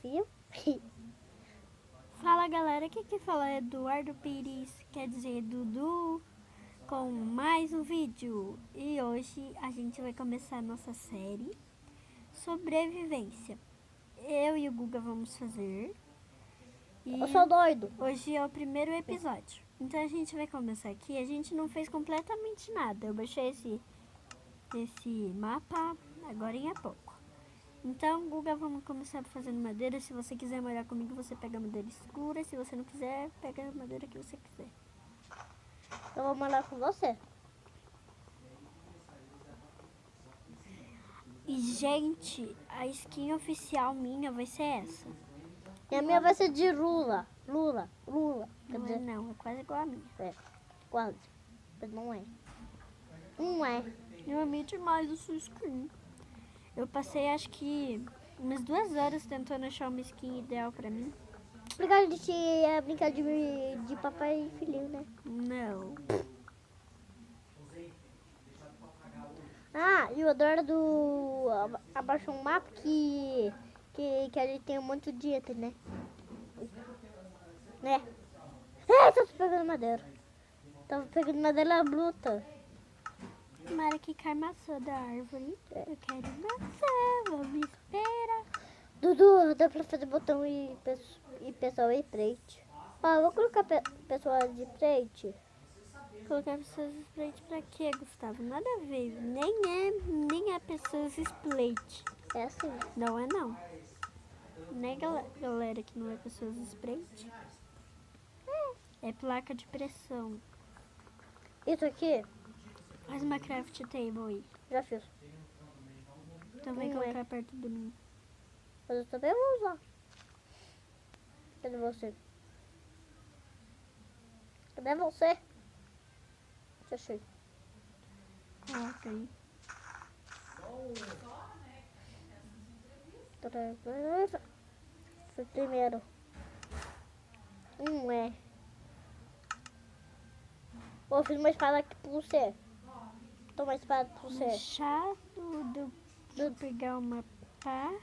desafio. Fala galera, aqui que fala é Eduardo Pires, quer dizer Dudu, com mais um vídeo. E hoje a gente vai começar a nossa série Sobrevivência. Eu e o Guga vamos fazer. E Eu sou doido. hoje é o primeiro episódio. Então a gente vai começar aqui. A gente não fez completamente nada. Eu baixei esse mapa agora em pouco. Então, Guga, vamos começar fazendo madeira. Se você quiser morar comigo, você pega a madeira escura. Se você não quiser, pega a madeira que você quiser. Eu vou morar com você. E, gente, a skin oficial minha vai ser essa. E a minha vai ser de Lula. Quer Não é dizer, não, é quase igual a minha. é, quase. Mas não é. Não é. Eu amei demais a sua skin. Eu passei, acho que, umas 2 horas tentando achar uma skin ideal pra mim. Brincar de brincar de papai e filhinho, né? Não. Ah, e o adoro do abaixou um mapa que a gente tem um monte de dieta, né? Né? Tô pegando madeira. Tava pegando madeira bruta. Tomara que cai maçã da árvore. Eu quero maçã, vamos esperar. Dudu, dá pra fazer botão e pessoal e frente. Ó, vou colocar pessoal de frente. Colocar pessoas split pra quê, Gustavo? Nada a ver. Nem é pessoas split. É assim. Não é não. Né, galera que não é pessoas split? É placa de pressão. Isso aqui, Faz uma craft table aí. já fiz. Então vem Não é. colocar perto de mim. Mas eu também vou usar. Cadê você? Cadê você? Já achei. Coloca aí. Foi primeiro. É. Eu fiz uma espada aqui pra você. Toma uma espada pra você. Machado do pegar uma pá.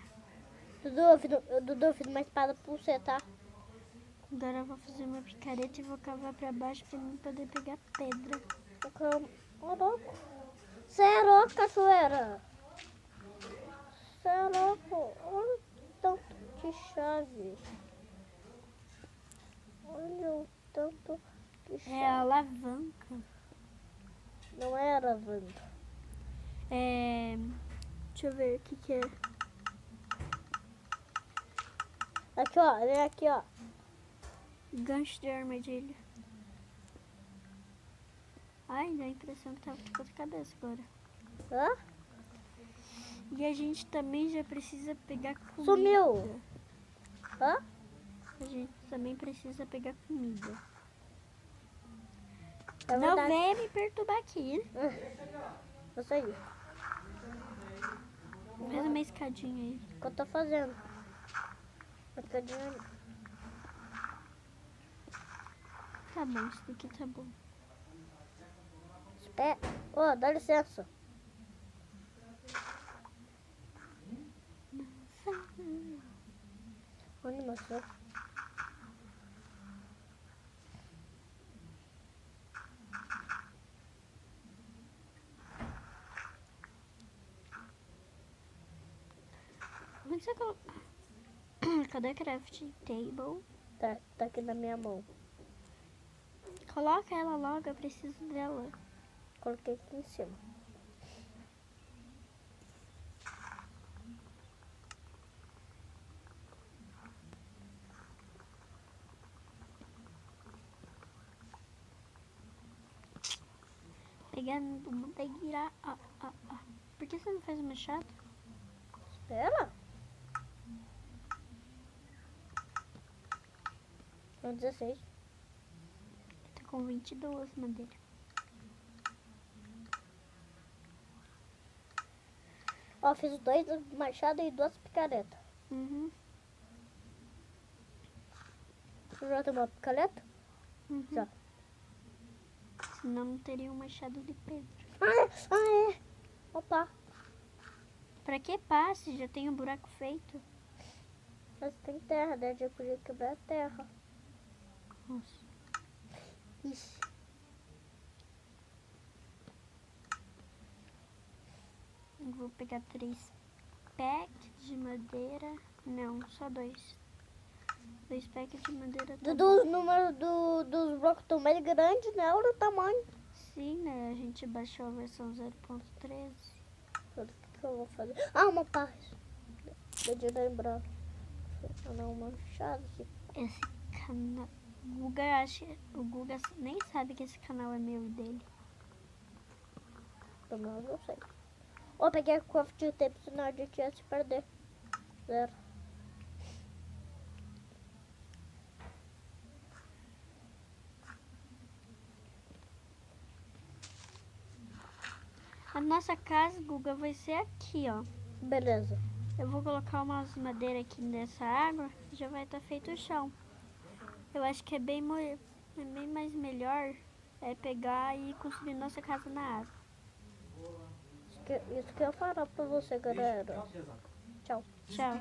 Dudu, eu fiz uma espada pra você, tá? Agora eu vou fazer uma picareta e vou cavar pra baixo pra mim poder pegar pedra. Ô, louco. Você é louco, cachoeira. Você é louco. Olha o tanto de chave. Olha o tanto de chave. É a alavanca. Não era, Wanda. Deixa eu ver o que é. Aqui, ó. Vem aqui, ó. Gancho de armadilha. Ai, dá a impressão que tava de ponta cabeça agora. Hã? E a gente também já precisa pegar comida. Sumiu. Hã? A gente também precisa pegar comida. É Não verdade. venha me perturbar aqui. Isso aí. Faz uma escadinha aí. O que eu tô fazendo? Uma escadinha ali. Tá bom, isso daqui tá bom. É. Ô, dá licença. Onde maçã? Onde você coloca? Cadê a crafting table? Tá aqui na minha mão. Coloca ela logo, eu preciso dela. Coloquei aqui em cima. Pegando uma pegueira. Por que você não faz o machado? Espera. São 16. Tá com 22 madeira. Ó, fiz 2 machados e 2 picaretas. Uhum. Você já tem uma picareta? Uhum. Já. Senão não teria um machado de pedra. Ah, é. Opa. Pra que passe? Já tem um buraco feito. Mas tem terra, né? Eu podia quebrar a terra. Nossa. Ixi. Eu vou pegar 3 packs de madeira. Não, só 2. 2 packs de madeira tá bom. Dos números dos blocos tão mais grandes, né? Olha o tamanho. Sim, né? A gente baixou a versão 0.13. O que eu vou fazer? Ah, uma paz. Deixa eu lembrar. Não, uma chave aqui. Esse canal... O Guga nem sabe que esse canal é meu e dele. Pelo menos eu sei. Ó, peguei a cofre de tempo, senão a gente ia se perder. 0. A nossa casa, Guga, vai ser aqui, ó. Beleza. Eu vou colocar umas madeiras aqui nessa água e já vai estar feito o chão. Eu acho que é bem mais melhor pegar e construir nossa casa na água. Isso que eu falar pra você, galera. Tchau. Tchau.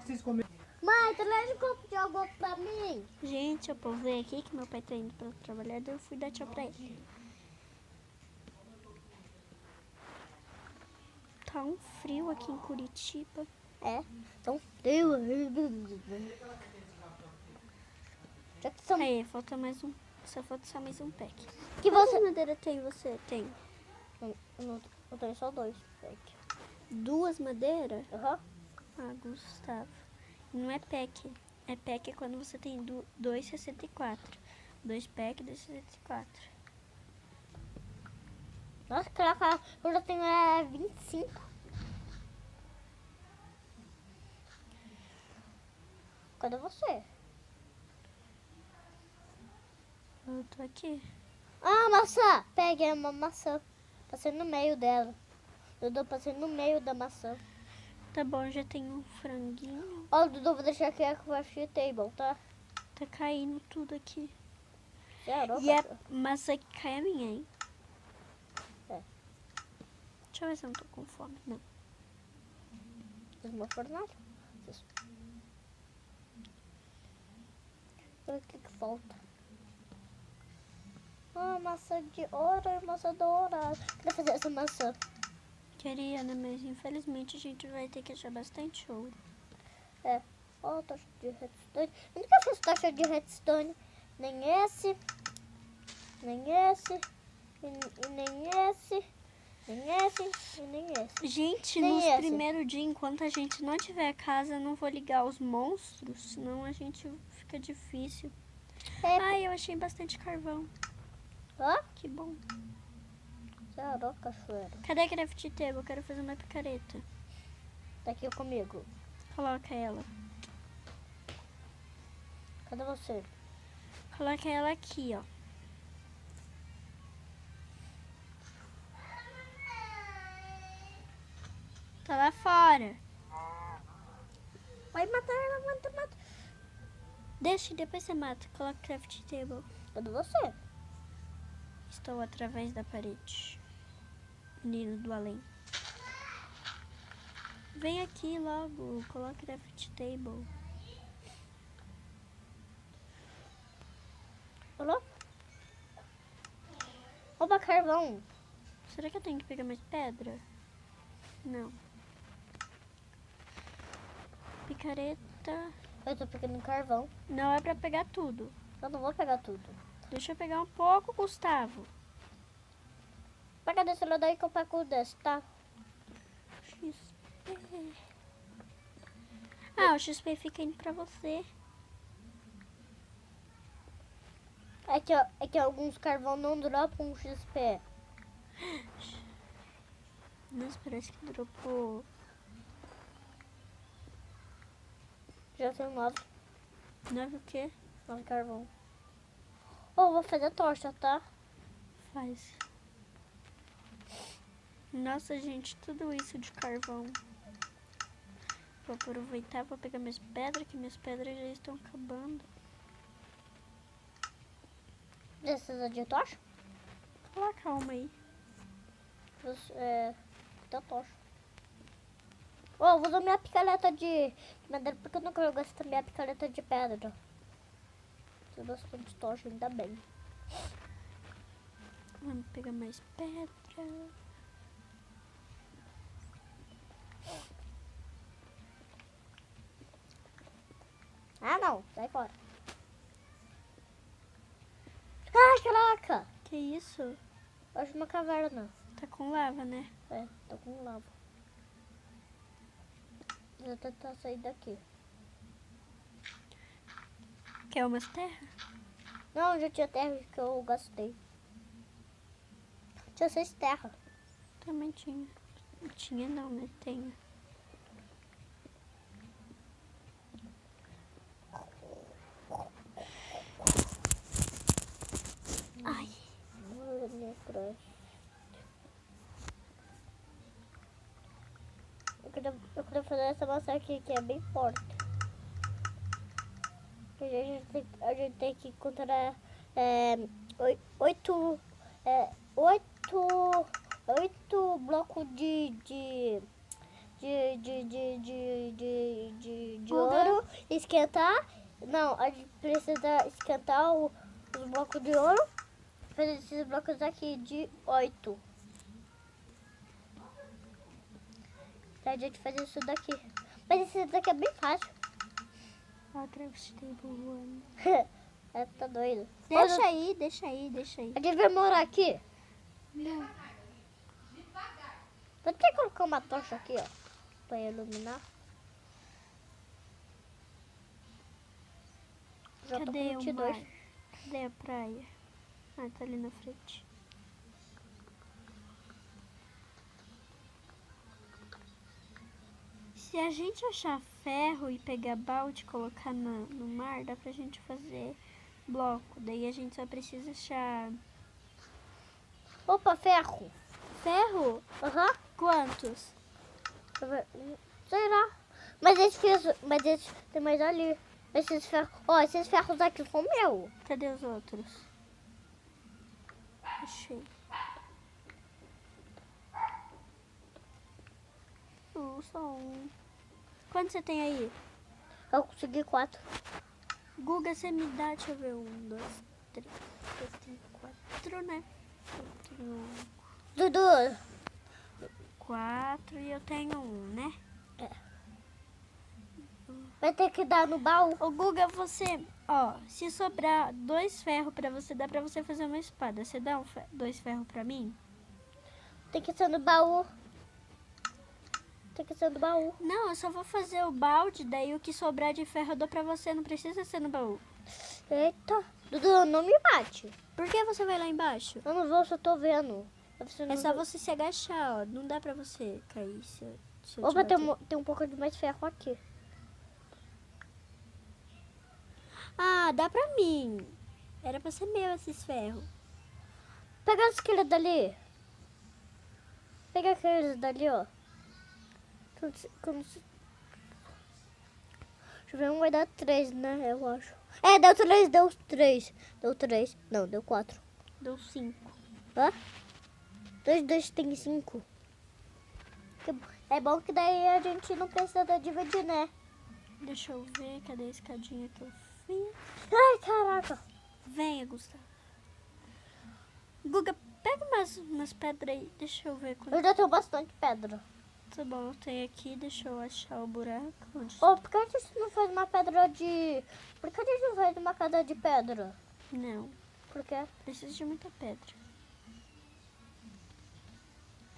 Mãe, traz um copo de água pra mim. Gente, eu pousei aqui que meu pai tá indo pra trabalhar, daí eu fui dar tchau pra ele. Tá um frio aqui em Curitiba. É, tão frio. Já que são... Aí, falta mais um. Só falta só mais um pack. Que Quantas você... madeiras tem você? Tem Eu tenho só 2. 2 madeiras? Aham. Ah, Gustavo. Não é pack. É pack quando você tem 2,64. 2 pack, 2,64. Nossa, caraca, eu já tenho 25. Cadê você? Eu tô aqui. Ah, maçã! Peguei uma maçã. Passei no meio dela. Dudu, passei no meio da maçã. Tá bom, já tem um franguinho. Ó, Dudu, vou deixar aqui a craft table, tá? Tá caindo tudo aqui. Sério? E a maçã que cai é minha, hein? É. Deixa eu ver se eu não tô com fome. Não. Fiz uma fornalha. O que falta? Ah, maçã de ouro e maçã dourada. Queria fazer essa maçã. Queria, né? Mas infelizmente a gente vai ter que achar bastante ouro. É. Ó, tocha de redstone. Eu nunca fiz tocha de redstone. Nem esse. Nem esse. E nem esse. Nem esse. E nem esse. Gente, Nem nos esse. primeiros dias, enquanto a gente não tiver casa, eu não vou ligar os monstros, senão a gente fica difícil. É. Ai, eu achei bastante carvão. Ó. Que bom. Sério, cachoeira. Cadê a craft table? Eu quero fazer uma picareta. Tá aqui comigo. Coloca ela. Cadê você? Coloca ela aqui, ó. Tá lá fora. Vai matar ela, mata. Deixa, depois você mata. Coloca craft table. Cadê você? Estou através da parede. Menino do além. Vem aqui logo. Coloca craft table. Olá? Opa, carvão. Será que eu tenho que pegar mais pedra? Não. Picareta. Eu tô pegando carvão. Não é pra pegar tudo. Eu não vou pegar tudo. Deixa eu pegar um pouco, Gustavo. Pega desse lado aí que eu pego desse, tá? XP. Ah, o XP fica indo pra você. É que alguns carvão não dropam um XP. Nossa, parece que dropou. Já tenho 9 9 o quê? carvão. Oh, vou fazer tocha, tá? Faz. Nossa, gente, tudo isso de carvão. Vou aproveitar, vou pegar minhas pedras, que minhas pedras já estão acabando. Precisa de tocha? Coloca uma aí. Da tocha. Ó, vou usar minha picareta de madeira, porque eu não quero gastar minha picareta de pedra. Tem bastante tocha, ainda bem. Vamos pegar mais pedra. Ah, não. Sai fora. Ai, caraca. Que isso? Acho uma caverna. Tá com lava, né? É, tô com lava. Vou tentar sair daqui. Quer umas terras? Não, já tinha terra que eu gastei. Tinha 6 terras. Também tinha. Tinha não, né? Tenho. Ai. Eu queria fazer essa maçã aqui, que é bem forte. A gente tem que encontrar 8 blocos de ouro. Esquentar. Não, a gente precisa esquentar os blocos de ouro. Fazer esses blocos aqui de 8. Pra gente fazer isso daqui. Mas esse daqui é bem fácil. Ó, Craft Table voando. É, tá doido. Deixa aí, deixa aí, deixa aí. A gente vai morar aqui. Não. Vou ter que colocar uma tocha aqui, ó. Pra iluminar. Já tô com Cadê o 22. mar? Cadê a praia? Ah, tá ali na frente. Se a gente achar ferro e pegar balde e colocar no mar, dá pra gente fazer bloco. Daí a gente só precisa achar Opa, ferro. ferro. Aham. Quantos? Sei lá. Mas esse tem mais ali. Esses ferros. Ó, esses ferros aqui são meus. Cadê os outros? Achei. Só um. Quanto você tem aí? Eu consegui 4. Guga, você me dá, deixa eu ver, 1, 2, 3, 4, né? Eu tenho Dudu. 4 e eu tenho 1, né? Vai ter que dar no baú. Ô Guga, você, ó, se sobrar 2 ferros pra você, dá pra você fazer uma espada. Você dá 2 ferros pra mim? Tem que ser no baú. Tem que ser no baú. Não, eu só vou fazer o balde, daí o que sobrar de ferro eu dou pra você, não precisa ser no baú. Eita. Dudu, não me bate. Por que você vai lá embaixo? Eu não vou, só tô vendo. É só você se agachar, ó. Não dá pra você cair se eu te Opa, bater. tem um pouco de mais ferro aqui. Ah, dá pra mim. Era pra ser meu esses ferros. Pega aqueles dali. Pega aqueles dali, ó. Deixa eu ver, um vai dar 3, né? Eu acho. É, deu 3, deu 3. Deu 3. Não, deu 4. Deu 5. Hã? 2 tem 5. É bom que daí a gente não precisa dividir, né? Deixa eu ver, cadê a escadinha que eu fiz? Ai, caraca. Venha, Gustavo. Guga, pega umas pedras aí. Deixa eu ver quanto. Eu já tenho bastante pedra. Tá bom, eu tenho aqui. Deixa eu achar o buraco. Onde... Ô, por que a gente não faz uma pedra de... Por que a gente não faz uma casa de pedra? Não, Por quê? precisa de muita pedra.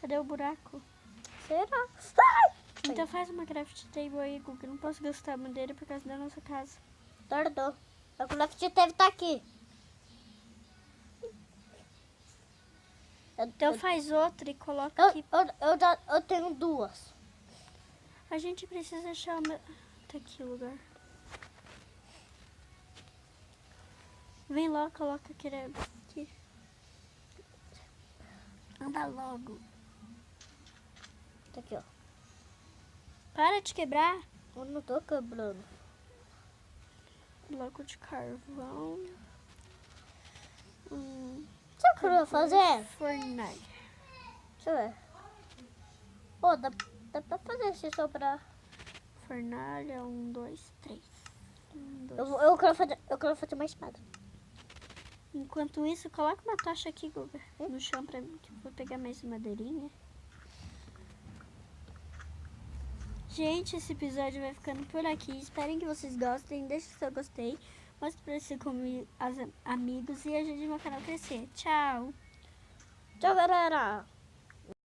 Cadê o buraco? Será? Ai! Então faz uma craft table aí, Guga. Não posso gastar madeira por causa da nossa casa. Tardou. A craft teve tá aqui. Então faz outra e coloca Eu, aqui. eu tenho 2. A gente precisa achar uma... Tá aqui o lugar. Vem logo, coloca aqui. Anda logo. Tá aqui, ó. Para de quebrar. Eu não tô quebrando. Bloco de carvão. Sabe o que eu vou fazer? Fornalha. Deixa eu ver. Ô, Dá pra fazer se sobrar. Fornalha, 1, 2, 3. Eu quero fazer uma espada. Enquanto isso, coloca uma tocha aqui, Guga, no chão pra mim, que eu vou pegar mais madeirinha. Gente, esse episódio vai ficando por aqui. Esperem que vocês gostem. Deixe o seu gostei. Mostre pra seus amigos e ajude meu canal a crescer. Tchau! Tchau, galera!